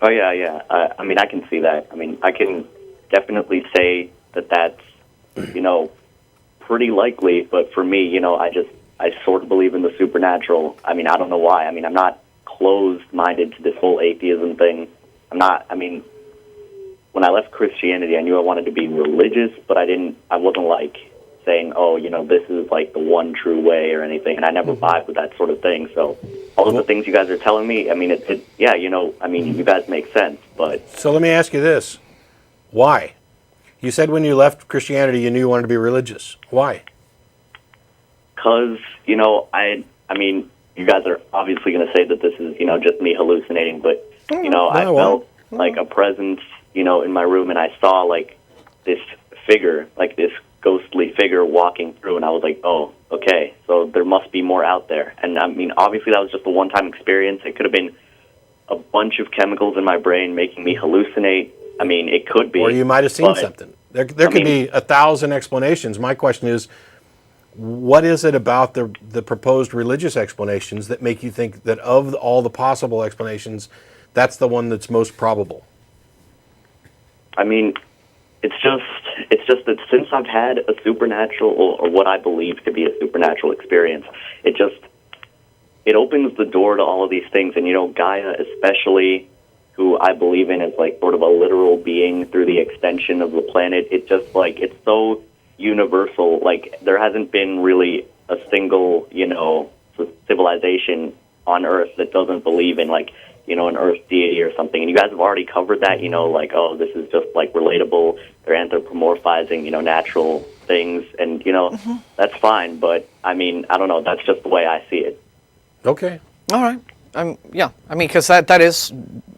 Oh yeah, yeah. I mean, I can see that. I mean, I can definitely say that that's, you know, pretty likely. But for me, you know, I sort of believe in the supernatural. I mean, I don't know why. I mean, I'm not closed-minded to this whole atheism thing. I'm not. I mean, when I left Christianity, I knew I wanted to be religious, but I wasn't like saying, oh, you know, this is like the one true way or anything, and I never vibe with that sort of thing. So all of the things you guys are telling me, I mean, yeah, you know, I mean, you guys make sense, but... So let me ask you this. Why? You said when you left Christianity, you knew you wanted to be religious. Why? Because, you know, I mean, you guys are obviously going to say that this is, you know, just me hallucinating, but, you know, I felt like a presence, you know, in my room, and I saw, like, this figure, like this ghostly figure walking through, and I was like, oh, okay, so there must be more out there. And, I mean, obviously that was just a one-time experience. It could have been a bunch of chemicals in my brain making me hallucinate. I mean, it could be. Or you might have seen something. There could be 1,000 explanations. My question is, what is it about the proposed religious explanations that make you think that of all the possible explanations, that's the one that's most probable? I mean, it's just that since I've had a supernatural, or what I believe to be a supernatural experience, it opens the door to all of these things. And, you know, Gaia especially, who I believe in as like sort of a literal being through the extension of the planet, it just like, it's so universal. Like, there hasn't been really a single, you know, civilization on Earth that doesn't believe in, like, you know, an Earth deity or something. And you guys have already covered that, you know, like, oh, this is just, like, relatable. They're anthropomorphizing, you know, natural things. And, you know, that's fine. But, I mean, I don't know. That's just the way I see it. Okay. All right. Yeah. I mean, because that is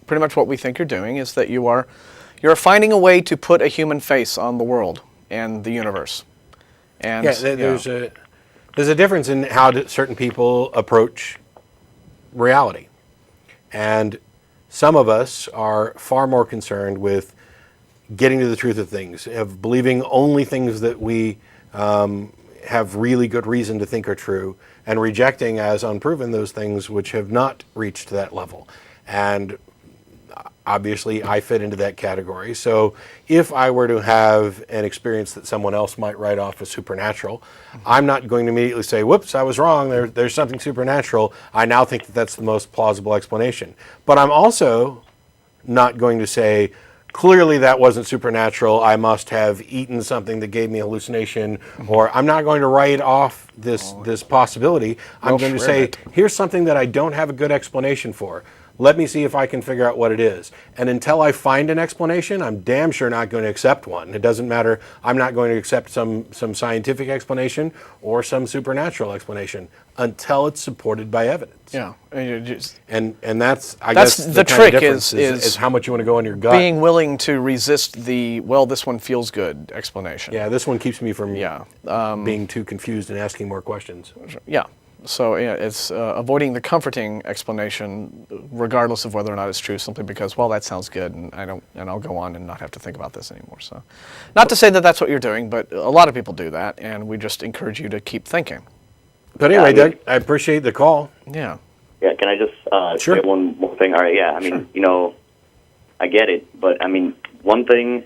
pretty much what we think you're doing, is that you're finding a way to put a human face on the world and the universe. And yeah, there's a difference in how certain people approach reality. And some of us are far more concerned with getting to the truth of things, of believing only things that we have really good reason to think are true, and rejecting as unproven those things which have not reached that level. And obviously, I fit into that category. So if I were to have an experience that someone else might write off as supernatural, I'm not going to immediately say, whoops, I was wrong, there's something supernatural. I now think that that's the most plausible explanation. But I'm also not going to say, clearly that wasn't supernatural, I must have eaten something that gave me hallucination, or I'm not going to write off this possibility. I'm going to say, here's something that I don't have a good explanation for. Let me see if I can figure out what it is. And until I find an explanation, I'm damn sure not going to accept one. It doesn't matter. I'm not going to accept some scientific explanation or some supernatural explanation until it's supported by evidence. Yeah. And that's, I guess, the trick is how much you want to go on your gut. Being willing to resist this one feels good explanation. Yeah, this one keeps me from being too confused and asking more questions. Yeah. So it's avoiding the comforting explanation, regardless of whether or not it's true, simply because, well, that sounds good, and I'll go on and not have to think about this anymore. So, not to say that that's what you're doing, but a lot of people do that, and we just encourage you to keep thinking. But anyway, Doug, I appreciate the call. Yeah. Yeah. Can I just say one more thing? All right. Yeah. I mean, you know, I get it, but I mean, one thing,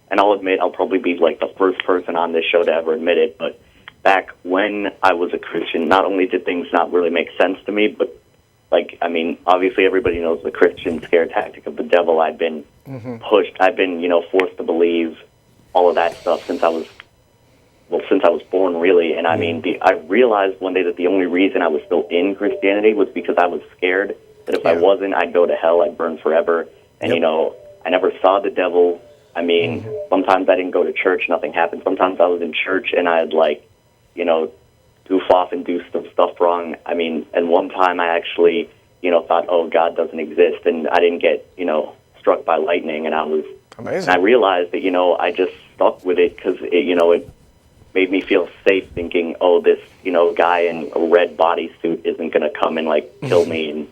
and I'll admit, I'll probably be like the first person on this show to ever admit it, but back when I was a Christian, not only did things not really make sense to me, but, like, I mean, obviously everybody knows the Christian scare tactic of the devil. I'd been pushed, I've been, you know, forced to believe all of that stuff since I was born, really. And I mean, I realized one day that the only reason I was still in Christianity was because I was scared that if I wasn't, I'd go to hell, I'd burn forever. And, you know, I never saw the devil. I mean, sometimes I didn't go to church, nothing happened. Sometimes I was in church and I'd, like, you know, goof off and do some stuff wrong. I mean, and one time I actually, you know, thought, oh, God doesn't exist, and I didn't get, you know, struck by lightning, and I was, amazing. And I realized that, you know, I just stuck with it because, you know, it made me feel safe thinking, oh, this, you know, guy in a red bodysuit isn't going to come and, like, kill me, and,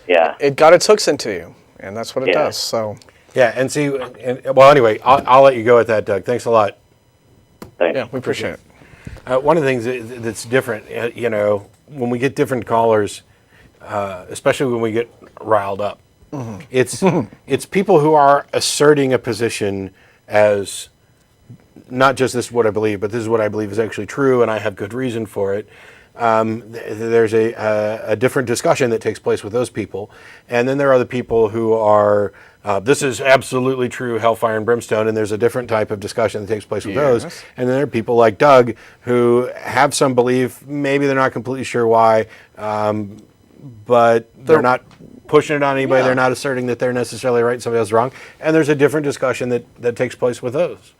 yeah. It got its hooks into you, and that's what it does, so. Yeah, and see, well, anyway, I'll let you go with that, Doug. Thanks a lot. Thanks. Yeah, we appreciate it. One of the things that's different, you know, when we get different callers, especially when we get riled up, Mm-hmm. It's people who are asserting a position as not just this is what I believe, but this is what I believe is actually true, and I have good reason for it. There's a different discussion that takes place with those people, and then there are the people who are this is absolutely true, hellfire and brimstone, and there's a different type of discussion that takes place with those. And then there are people like Doug who have some belief, maybe they're not completely sure why, but they're not pushing it on anybody. They're not asserting that they're necessarily right and somebody else is wrong. And there's a different discussion that takes place with those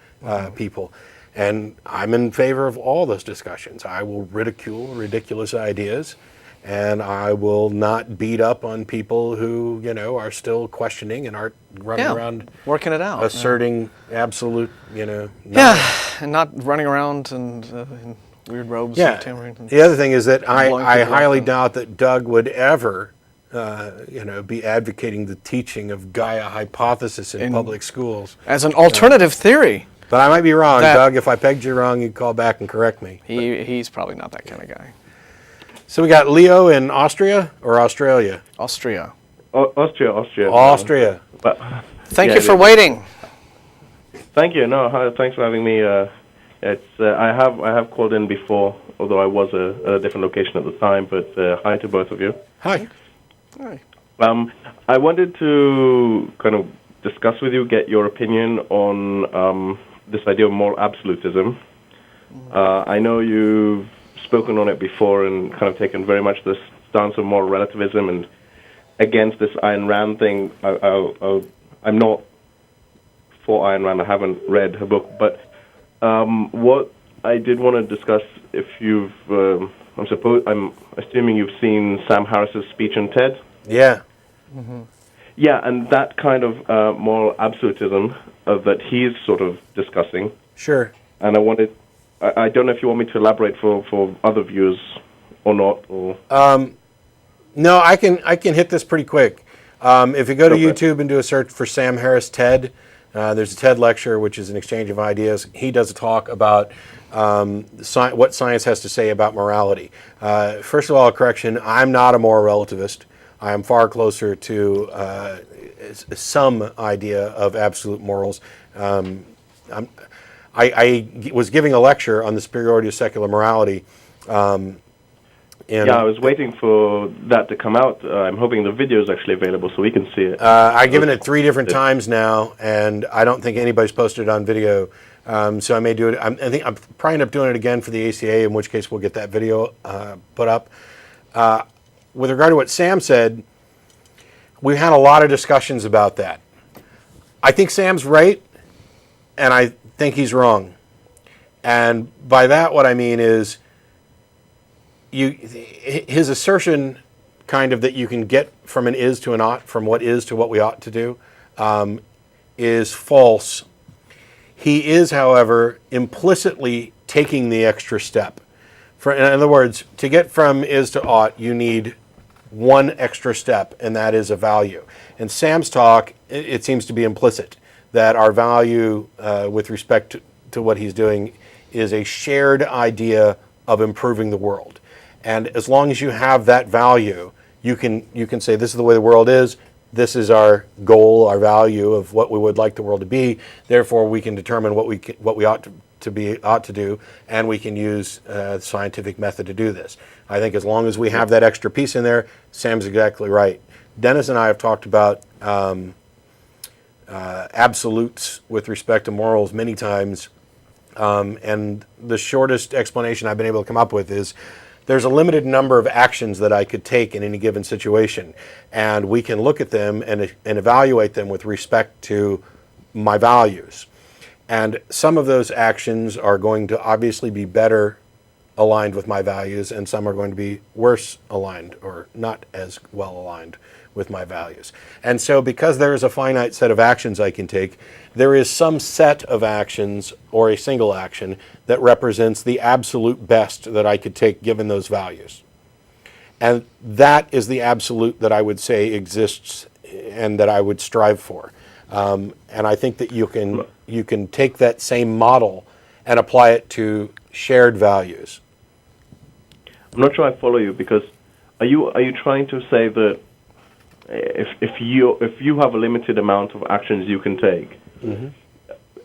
people. And I'm in favor of all those discussions. I will ridicule ridiculous ideas, and I will not beat up on people who, are still questioning and aren't running around working it out, asserting absolute, and not running around in weird robes and tampering. The other thing is that I highly doubt that Doug would ever, be advocating the teaching of Gaia hypothesis in public schools as an alternative theory. But I might be wrong, Doug. If I pegged you wrong, you'd call back and correct me. He's probably not that kind of guy. So we got Leo in Austria or Australia? Austria. Austria. Thank you for waiting. Thank you. No, thanks for having me. I have called in before, although I was at a different location at the time. But hi to both of you. Hi. Hi. I wanted to kind of discuss with you, get your opinion on this idea of moral absolutism. I know you've spoken on it before and kind of taken very much this stance of moral relativism and against this Ayn Rand thing. I'm not for Ayn Rand. I haven't read her book, but what I did want to discuss, if you've, I'm assuming you've seen Sam Harris's speech on TED. Yeah. Mm-hmm. Yeah, and that kind of moral absolutism that he's sort of discussing. Sure. And I don't know if you want me to elaborate for other viewers or not. Or no, I can hit this pretty quick. If you go to YouTube and do a search for Sam Harris TED, there's a TED lecture, which is an exchange of ideas. He does a talk about what science has to say about morality. First of all, a correction, I'm not a moral relativist. I am far closer to some idea of absolute morals. I was giving a lecture on the superiority of secular morality. I was waiting for that to come out. I'm hoping the video is actually available so we can see it. I've given it 3 different times now, and I don't think anybody's posted it on video. So I may do it. I think I'm probably end up doing it again for the ACA, in which case we'll get that video put up. With regard to what Sam said, we had a lot of discussions about that. I think Sam's right, and I think he's wrong. And by that, what I mean is his assertion kind of that you can get from an is to an ought, from what is to what we ought to do, is false. He is, however, implicitly taking the extra step. In other words, to get from is to ought, you need one extra step, and that is a value. In Sam's talk, it seems to be implicit that our value with respect to what he's doing is a shared idea of improving the world. And as long as you have that value, you can say this is the way the world is, this is our goal, our value of what we would like the world to be, therefore we can determine what we ought to do, and we can use the scientific method to do this. I think as long as we have that extra piece in there, Sam's exactly right. Dennis and I have talked about absolutes with respect to morals many times, and the shortest explanation I've been able to come up with is there's a limited number of actions that I could take in any given situation, and we can look at them and evaluate them with respect to my values. And some of those actions are going to obviously be better aligned with my values, and some are going to be worse aligned or not as well aligned with my values. And so because there is a finite set of actions I can take, there is some set of actions or a single action that represents the absolute best that I could take given those values. And that is the absolute that I would say exists and that I would strive for. And I think that you can take that same model and apply it to shared values. I'm not sure I follow you, because are you trying to say that if you have a limited amount of actions you can take,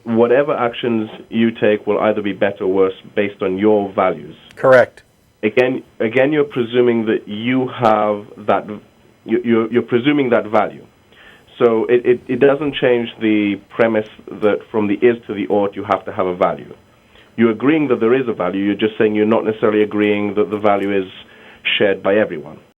whatever actions you take will either be better or worse based on your values. Correct. Again, you're presuming that you have that. You're presuming that value. So it doesn't change the premise that from the is to the ought you have to have a value. You're agreeing that there is a value. You're just saying you're not necessarily agreeing that the value is shared by everyone.